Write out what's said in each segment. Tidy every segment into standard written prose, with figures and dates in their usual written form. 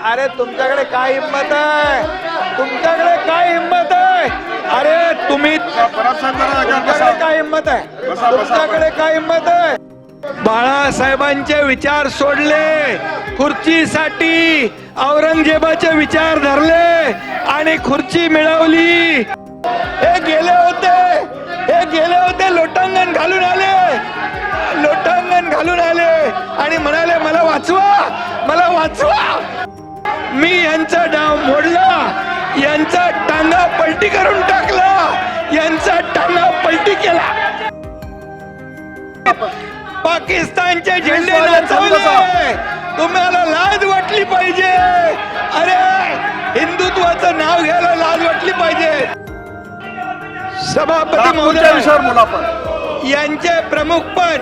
अरे तुमच्याकडे काय हिंमत आहे? तुमच्याकडे काय हिंमत आहे? अरे तुम्ही तुमच्याकडे काय हिंमत आहे? तुमच्याकडे काय हिंमत आहे? बाळासाहेबांचे विचार सोडले, खुर्चीसाठी औरंगजेबाचे विचार धरले आणि खुर्ची मिळवली। हे गेले होते लोटांगण घालून आले आणि म्हणाले मला वाचवा। मी यांचा डाव मोडला, यांचा टांगा पलटी करून टाकला, यांचा टांगा पलटी केला, पाकिस्तानचे झेंडे नाचवले। तुम्हाला लाज वाटली पाहिजे। अरे हिंदुत्वाचं नाव घ्यायला लाज वाटली पाहिजे। सभापती महोदय यांचे प्रमुखपण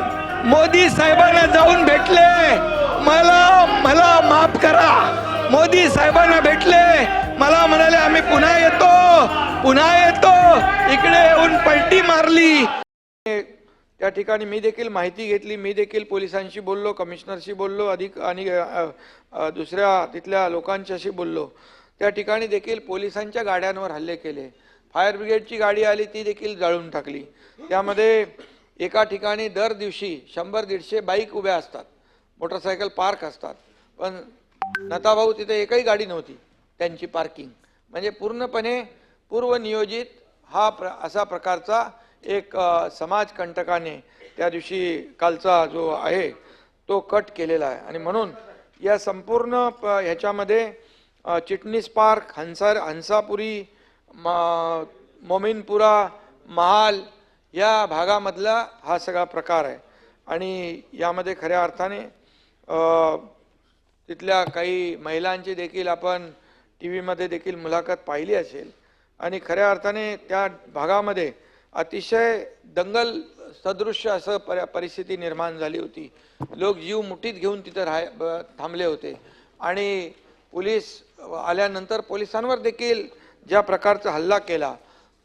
मोदी साहेबांना जाऊन भेटले। मला माफ करा, मोदी साहेबांना भेटले, मला म्हणाले आम्ही पुन्हा येतो, इकडे येऊन पलटी मारली। त्या ठिकाणी मी देखील माहिती घेतली, मी देखील पोलिसांशी बोललो, कमिशनरशी बोललो, अधिक आणि दुसऱ्या तिथल्या लोकांच्याशी बोललो। त्या ठिकाणी देखील पोलिसांच्या गाड्यांवर हल्ले केले, फायर ब्रिगेडची गाडी आली ती देखील जाळून टाकली। त्यामध्ये एका ठिकाणी दर दिवशी 100-150 बाईक उभ्या असतात, मोटरसायकल पार्क असतात, पण नताभाऊ तिथे एकही गाडी नव्हती त्यांची पार्किंग। म्हणजे पूर्णपणे पूर्वनियोजित हा असा प्रकारचा एक समाजकंटकाने त्या दिवशी कालचा जो आहे तो कट केलेला आहे। आणि म्हणून या संपूर्ण ह्याच्यामध्ये चिटणीस पार्क, हंसापुरी, मोमीनपुरा, महाल या भागामधला हा सगळा प्रकार आहे। आणि यामध्ये खऱ्या अर्थाने तिथल्या काही महिलांची देखील आपण TV-मध्ये देखील मुलाखत पाहिली असेल। आणि खऱ्या अर्थाने त्या भागामध्ये अतिशय दंगल सदृश्य असं परिस्थिती निर्माण झाली होती। लोक जीव मुठीत घेऊन तिथे थांबले होते आणि पोलीस आल्यानंतर पोलिसांवर देखील ज्या प्रकारचा हल्ला केला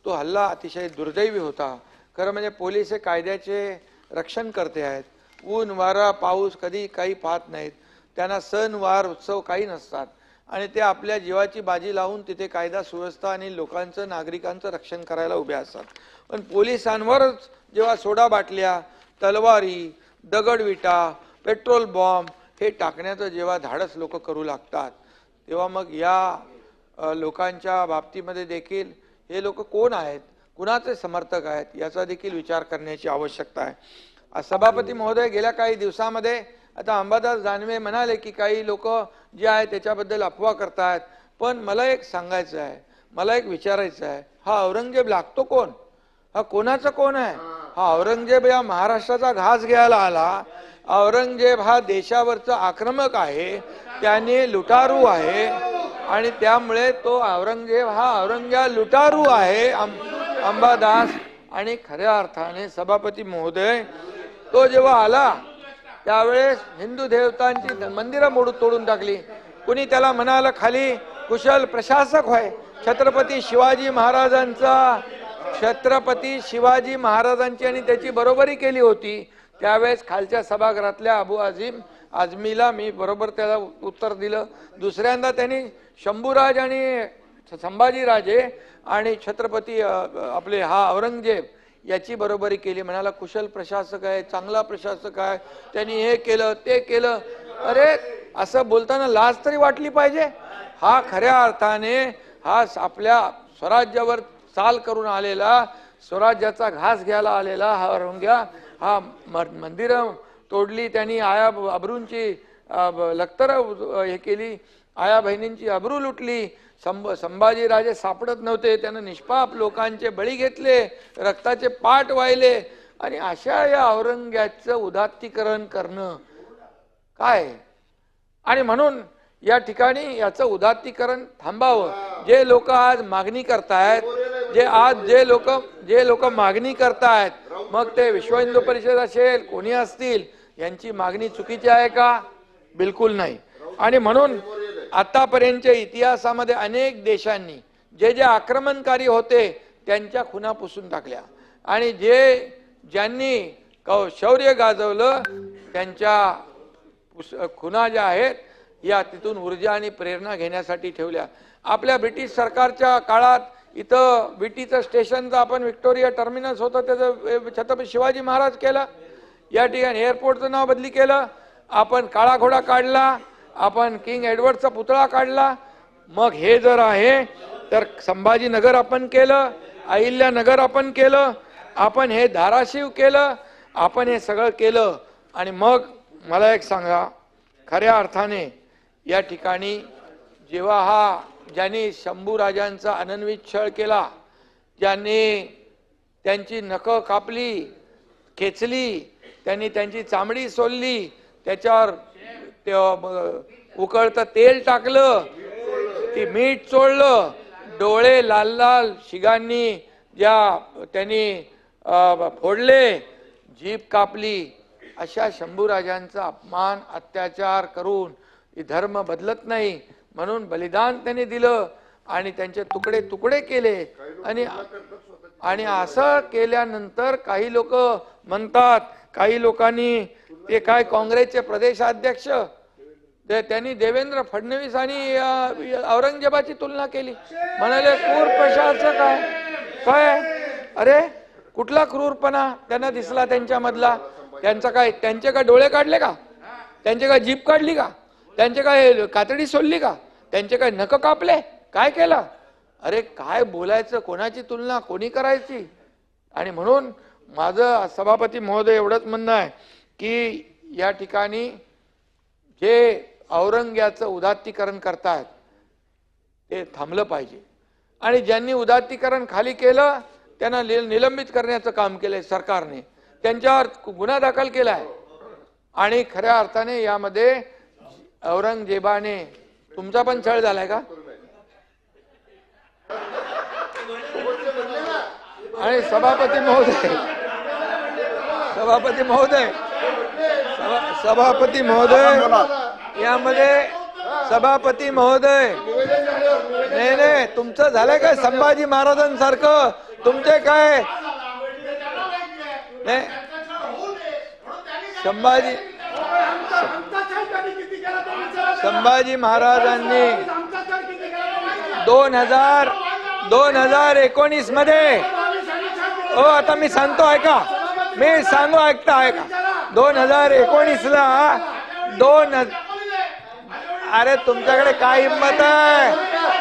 तो हल्ला अतिशय दुर्दैवी होता। खरं म्हणजे पोलीस हे कायद्याचे रक्षण करते आहेत। ऊन वारा पाऊस कधी काही पाहत नाहीत, त्यांना सण वार उत्सव काही नसतात आणि ते आपल्या जीवाची बाजी लावून तिथे कायदा सुव्यवस्था आणि लोकांचं नागरिकांचं रक्षण करायला उभे असतात। पण पोलिसांवरच जेव्हा सोडा बाटल्या, तलवारी, दगडविटा, पेट्रोल बॉम्ब हे टाकण्याचं जेव्हा धाडस लोक करू लागतात तेव्हा मग या लोकांच्या बाबतीमध्ये देखील हे लोक कोण आहेत, कुणाचे समर्थक आहेत याचा देखील विचार करण्याची आवश्यकता आहे। सभापती महोदय, गेल्या काही दिवसामध्ये आता अंबादास दानवे म्हणाले की काही लोक जे आहेत त्याच्याबद्दल अफवा करतात, पण मला एक सांगायचं आहे, मला एक विचारायचं आहे, हा औरंगजेब लागतो कोण? हा कोणाचा कोण आहे? हा औरंगजेब या महाराष्ट्राचा घास घ्यायला आला। औरंगजेब हा देशावरचा आक्रमक आहे, त्याने लुटारू आहे आणि त्यामुळे तो औरंगजेब हा औरंग्या लुटारू आहे अंबादास। आणि खऱ्या अर्थाने सभापती महोदय तो जेव्हा आला त्यावेळेस हिंदू देवतांची मंदिरं तोडून टाकली। कुणी त्याला म्हणाला खाली कुशल प्रशासक होय, छत्रपती शिवाजी महाराजांची आणि त्याची बरोबरी केली होती। त्यावेळेस खालच्या सभागृहातल्या अबू आझमीला मी बरोबर त्याला उत्तर दिलं। दुसऱ्यांदा त्यांनी शंभूराज आणि संभाजीराजे आणि छत्रपती आपले हा औरंगजेब याची बरोबरी केली, म्हणाला कुशल प्रशासक आहे, चांगला प्रशासक आहे, त्यांनी हे केलं ते केलं। अरे असं बोलताना लाज तरी वाटली पाहिजे। हा खऱ्या अर्थाने हा आपल्या स्वराज्यावर चाल करून आलेला, स्वराज्याचा घास घ्यायला आलेला हा औरंग्या हा मंदिरं तोडली, त्यांनी आया अब्रूंची लखतर हे केली, आया बहिणींची अब्रू लुटली। संभाजीराजे सापडत नव्हते, त्यानं निष्पाप लोकांचे बळी घेतले, रक्ताचे पाट वाहिले आणि अशा या औरंग्याचं उदात्तीकरण करणं काय? आणि म्हणून या ठिकाणी याचं उदात्तीकरण थांबावं। जे लोक आज मागणी करतायत, जे लोक मागणी करतायत, मग ते विश्व हिंदू परिषद असेल कोणी असतील, यांची मागणी चुकीची आहे का? बिलकुल नाही। आणि म्हणून आतापर्यंतच्या इतिहासामध्ये अनेक देशांनी जे आक्रमणकारी होते त्यांच्या खुणा पुसून टाकल्या आणि ज्यांनी शौर्य गाजवलं त्यांच्या खुणा ज्या आहेत या तिथून ऊर्जा आणि प्रेरणा घेण्यासाठी ठेवल्या. आपल्या ब्रिटिश सरकारच्या काळात इथं विटीचं स्टेशनचं आपण व्हिक्टोरिया टर्मिनस होतं त्याचं छत्रपती शिवाजी महाराज केलं. या ठिकाणी एअरपोर्टचं नाव बदली केलं. आपण काळा घोडा काढला, आपण किंग एडवर्डचा पुतळा काढला. मग हे जर आहे तर संभाजीनगर आपण केलं, अहिल्यानगर आपण केलं, आपण हे धाराशिव केलं, आपण हे सगळं केलं. आणि मग मला एक सांगा, खऱ्या अर्थाने या ठिकाणी जेव्हा ज्यांनी शंभू राजांचा अनन्वित छळ केला, ज्यांनी त्यांची नखं कापली, खेचली, त्यांनी त्यांची चामडी सोलली, त्याच्यावर उकळतं तेल टाकलं, ती मीठ चोळलं, डोळे लाल लाल शिगांनी ज्या त्यांनी फोडले, जीभ कापली, अशा शंभूराजांचा अपमान अत्याचार करून धर्म बदलत नाही म्हणून बलिदान त्यांनी दिलं आणि त्यांचे तुकडे तुकडे केले. आणि असं केल्यानंतर काही लोक म्हणतात, काही लोकांनी ते काय काँग्रेसचे प्रदेशाध्यक्ष त्यांनी देवेंद्र फडणवीस आणि औरंगजेबाची तुलना केली, म्हणाले क्रूर प्रशासक काय. अरे कुठला क्रूरपणा त्यांना दिसला त्यांच्यामधला? त्यांचे काय डोळे काढले का? त्यांचे काय जीभ काढली का? त्यांचे काय कातडी सोडली का? त्यांचे काय नख कापले? काय केलं? अरे काय बोलायचं, कोणाची तुलना कोणी करायची? आणि म्हणून माझं सभापती महोदय एवढंच म्हणणं आहे की या ठिकाणी जे औरंग्याचं उदात्तीकरण करतायत ते थांबलं पाहिजे. आणि ज्यांनी उदात्तीकरण खाली केलं त्यांना निलंबित करण्याचं काम केलंय सरकारने, त्यांच्यावर गुन्हा दाखल केलाय. आणि खऱ्या अर्थाने यामध्ये औरंगजेबाने तुमचा पण छळ झालाय का? आणि सभापती महोदय यामध्ये सभापती महोदय नाही तुमचं झालंय काय संभाजी महाराजांसारखं? तुमचे काय नाही संभाजी महाराजांनी 2019 मध्ये आता मी सांगतो ऐका, मी सांगू ऐकता 2019 ला अरे तुमच्याकडे काय हिंमत आहे?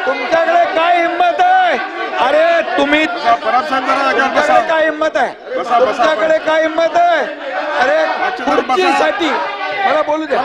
तुमच्याकडे काय हिंमत आहे? अरे तुम्ही तुमच्याकडे काय हिंमत आहे? तुमच्याकडे काय हिंमत आहे? अरे खुर्चीसाठी मला बोलू द्या.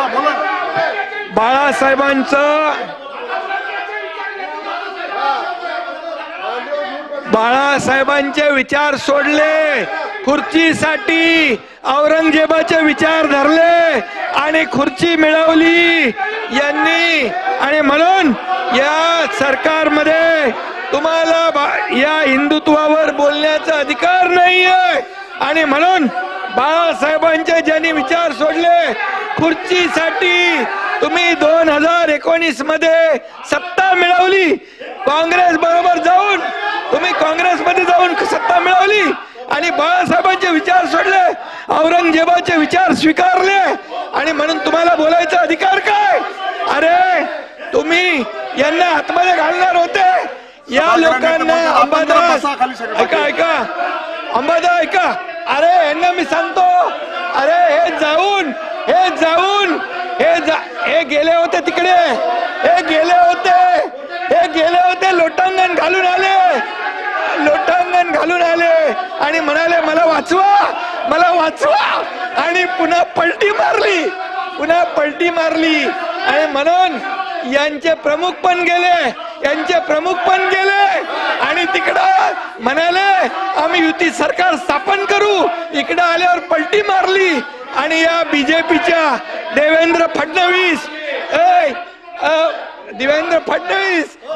बाळासाहेबांचे विचार सोडले, खुर्चीसाठी औरंगजेबाचे विचार धरले आणि खुर्ची मिळवली यांनी. आणि म्हणून या सरकारमध्ये तुम्हाला या हिंदुत्वावर बोलण्याचा अधिकार नाहीये. आणि म्हणून बाळासाहेबांचे ज्यांनी विचार सोडले खुर्चीसाठी तुम्ही 2019 मध्ये सत्ता मिळवली, काँग्रेस बरोबर जाऊन तुम्ही काँग्रेसमध्ये जाऊन सत्ता मिळवली आणि बाळासाहेबांचे विचार सोडले, औरंगजेबाचे विचार स्वीकारले. आणि म्हणून तुम्हाला बोलायचा अधिकार काय? अरे तुम्ही यांना आतमध्ये घालणार होते या लोकांना. अंबादास ऐका अंबादास अरे यांना मी सांगतो, अरे हे गेले होते तिकडे, हे गेले होते लोटांगण घालून आले आणि म्हणाले मला वाचवा आणि पुन्हा पलटी मारली. आणि म्हणून यांचे प्रमुख पण गेले आणि तिकडं म्हणाले आम्ही युती सरकार स्थापन करू, इकडं आल्यावर पलटी मारली. आणि या बीजेपीच्या देवेंद्र फडणवीस,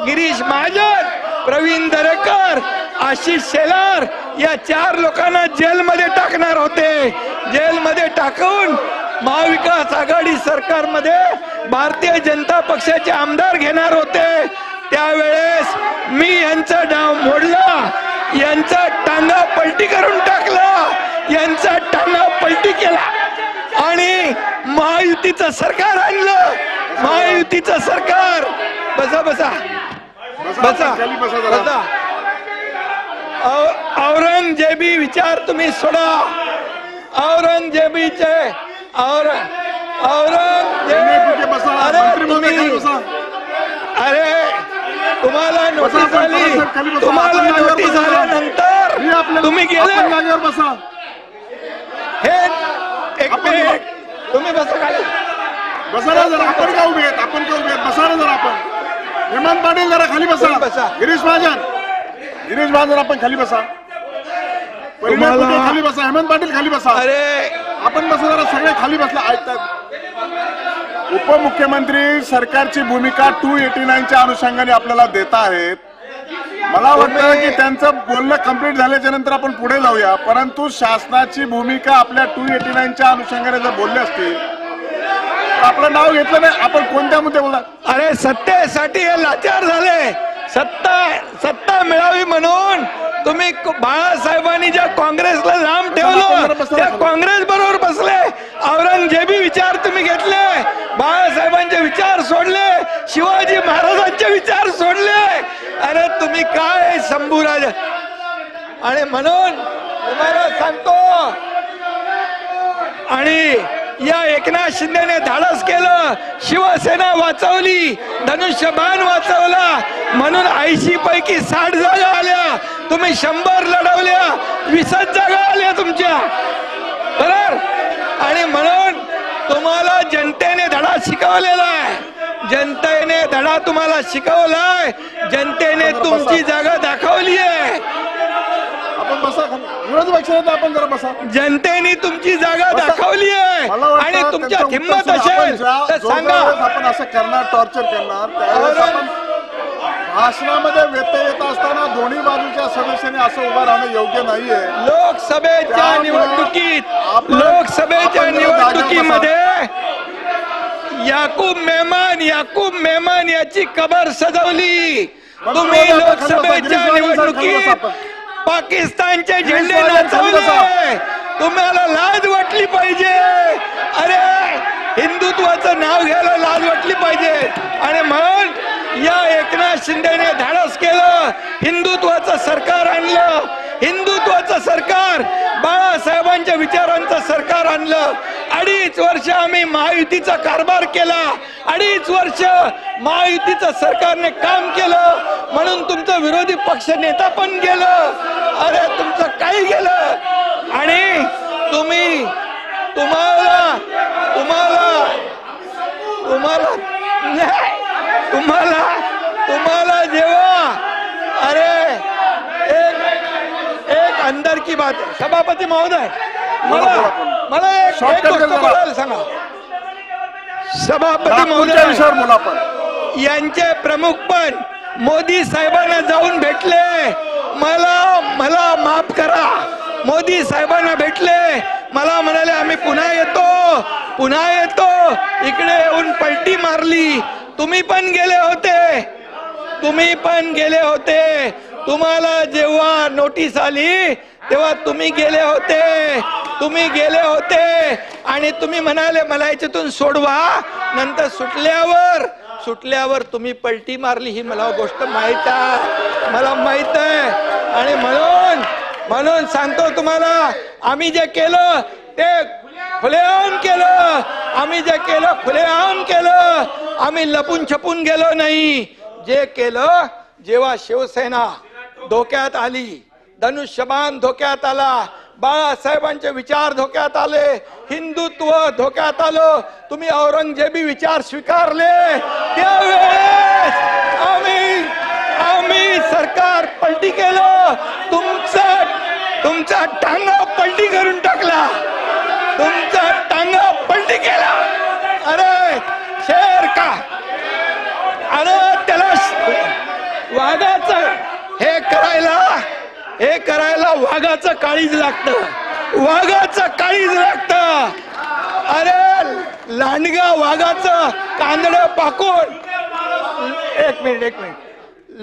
गिरीश महाजन, प्रवीण दरेकर, आशिष शेलार या 4 लोकांना जेलमध्ये टाकणार होते. जेलमध्ये टाकून महाविकास आघाडी सरकारमध्ये भारतीय जनता पक्षाचे आमदार घेणार होते. त्यावेळेस मी यांचा डाव मोडला, यांचा टांगा पलटी करून टाकला, यांचा टांगा पलटी केला आणि महायुतीचं सरकार आणलं. महायुतीचं सरकार. बसा बसा बसा बसा. औरंगजेबी विचार तुम्ही सोडा. औरंगजेबीचे अरे तुम्हाला नोटीस आली. तुम्हाला नोटीस आल्यानंतर तुम्ही गेले. हे एक मिनिट तुम्ही बसा खाली. बसा ना जरा. आपण का उभे आहेत? आपण का उभे आहेत? बसा ना जरा. आपण हेमंत पाटील जरा खाली बसा. बसा. गिरीश महाजन आपण खाली बसा. खाली बसा. हेमंत पाटील खाली बसा. अरे आपण बसा जरा. सगळे खाली बसला ऐकतात. उपमुख्यमंत्री सरकारची भूमिका 289च्या अनुषंगाने आपल्याला देत आहेत. मला वाटतं की त्यांचं बोलणं कंप्लीट झाल्याच्या नंतर आपण पुढे जाऊया. परंतु शासनाची भूमिका आपल्या 289च्या अनुषंगाने जर बोलले असतील तर आपलं नाव घेतलं नाही. आपण कोणत्या मुद्दे बोलला? अरे सत्तेसाठी हे लाचार झाले. सत्ता मिळावी म्हणून तुम्ही बाळासाहेबांनी ज्या काँग्रेसला लांब ठेवलं त्या काँग्रेस बरोबर बसले. औरंगजेबी विचार तुम्ही घेतले. बाळासाहेबांचे विचार सोडले. शिवाजी महाराजांचे विचार सोडले. अरे तुम्ही काय शंभूराज. आणि म्हणून तुम्हाला सांगतो. आणि या एकनाथ शिंदेने धाडस केलं. शिवसेना वाचवली. धनुष्यबाण वाचवला. म्हणून 80 पैकी 60 जागा आल्या. तुम्ही 100 लढवल्या. 20 जागा आल्या तुमच्या बरोबर. आणि म्हणून तुम्हाला जनतेने धडा शिकवलेला आहे. जनतेने धडा तुम्हाला शिकवलाय. जनतेने तुमची जागा दाखवली आहे. आपण बसा. विरोधी पक्षात आपण जरा बसा. जनतेने तुमची जागा दाखवली आहे. आणि तुमच्यात हिंमत असेल तर सांगा. आपण असं करणार, टॉर्चर करणार, त्यावेळेस आपण भाषणामध्ये व्यत्यय येत असताना दोन्ही बाजूच्या सदस्यांनी असं उभं राहणं योग्य नाहीये. लोकसभेच्या निवडणुकीमध्ये याकूब मेमन याची कबर सजवली. तुम्ही लोकसभेच्या निवडणुकीत पाकिस्तानचे झेंडे नाचवले. तुम्हाला लाज वाटली पाहिजे. अरे हिंदुत्वाचं नाव घ्यायला लाज वाटली पाहिजे. आणि म्हणून या एकनाथ शिंदेने धाडस केलं. हिंदुत्वाचं सरकार आणलं. हिंदुत्वाचं सरकार, बाळासाहेबांच्या विचारांचं सरकार आणलं. 2.5 वर्ष आम्ही महायुतीचा कारभार केला. 2.5 वर्ष महायुतीचं सरकारने काम केलं. म्हणून तुमचं विरोधी पक्ष नेता पण गेलं. अरे तुमचं काही गेलं. आणि तुम्हाला जेव्हा अरे एक अंदर की बात है. सभापती महोदय मला एक गोष्ट बोलायला सांगा. सभापती महोदय यांचे प्रमुख पण मोदी साहेबांना जाऊन भेटले. मला माफ करा. मोदी साहेबांना भेटले. मला म्हणाले आम्ही पुन्हा येतो. इकडे येऊन पलटी मारली. तुम्ही पण गेले होते. तुम्हाला जेव्हा नोटीस आली तेव्हा तुम्ही गेले होते. आणि तुम्ही म्हणाले मला याच्यातून सोडवा. नंतर सुटल्यावर तुम्ही पलटी मारली. ही मला गोष्ट माहित आहे. आणि म्हणून सांगतो तुम्हाला. आम्ही जे केलं ते खुलेआम केलं. आम्ही लपून छपून गेलो नाही. जे केलं जेव्हा शिवसेना धोक्यात आली, धनुष्यबाण धोक्यात आला, बाळासाहेबांचे विचार धोक्यात आले, हिंदुत्व धोक्यात आलं, तुम्ही औरंगजेबी विचार स्वीकारले. त्यावेळेस आम्ही सरकार पलटी केलं. तुमचा टांगा पलटी करून टाकला. अरे शेर का. अरे त्याला वाघाचं हे करायला वाघाचं काळीज लागतं. अरे लांडगा वाघाचं कांदड पाकून. एक मिनिट.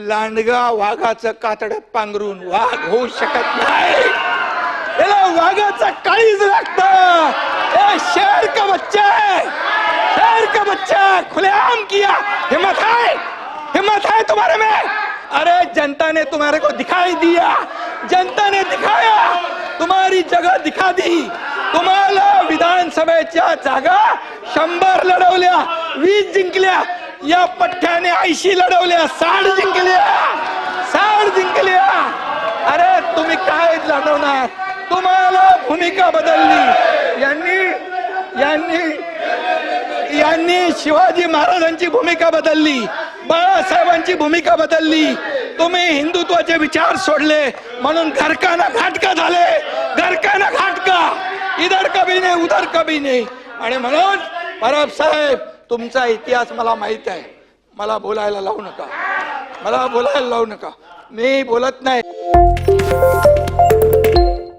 लांडगा वाघाचं कातड पांघरून वाघ होऊ शकत नाही. याला वाघाचा काळीज लागतं. ए शेर का बच्चा है, शेर का बच्चा, खुलेआम किया. हिम्मत है तुम्हारे में. अरे जनता ने तुम्हारे को दिखाई दिया, जनता ने दिखाया, तुम्हारी जगह दिखा दी. तुम्हाला विधानसभेच्या जागा 100 लढवल्या, 20 जिंकल्या. या पठ्ठ्याने 80 लढवल्या, 60 जिंकल्या. अरे तुम्ही काय लढवणार? तुम्हाला भूमिका बदलली. यांनी शिवाजी महाराजांची भूमिका बदलली, बाळासाहेबांची भूमिका बदलली. तुम्ही हिंदुत्वाचे विचार सोडले म्हणून घरकाना घाटका झाले. घरकाना घाटका, इधर कभी नाही उधर कभी नाही. आणि म्हणून परब साहेब, तुमचा इतिहास मला माहित आहे. मला बोलायला लावू नका, मी बोलत नाही.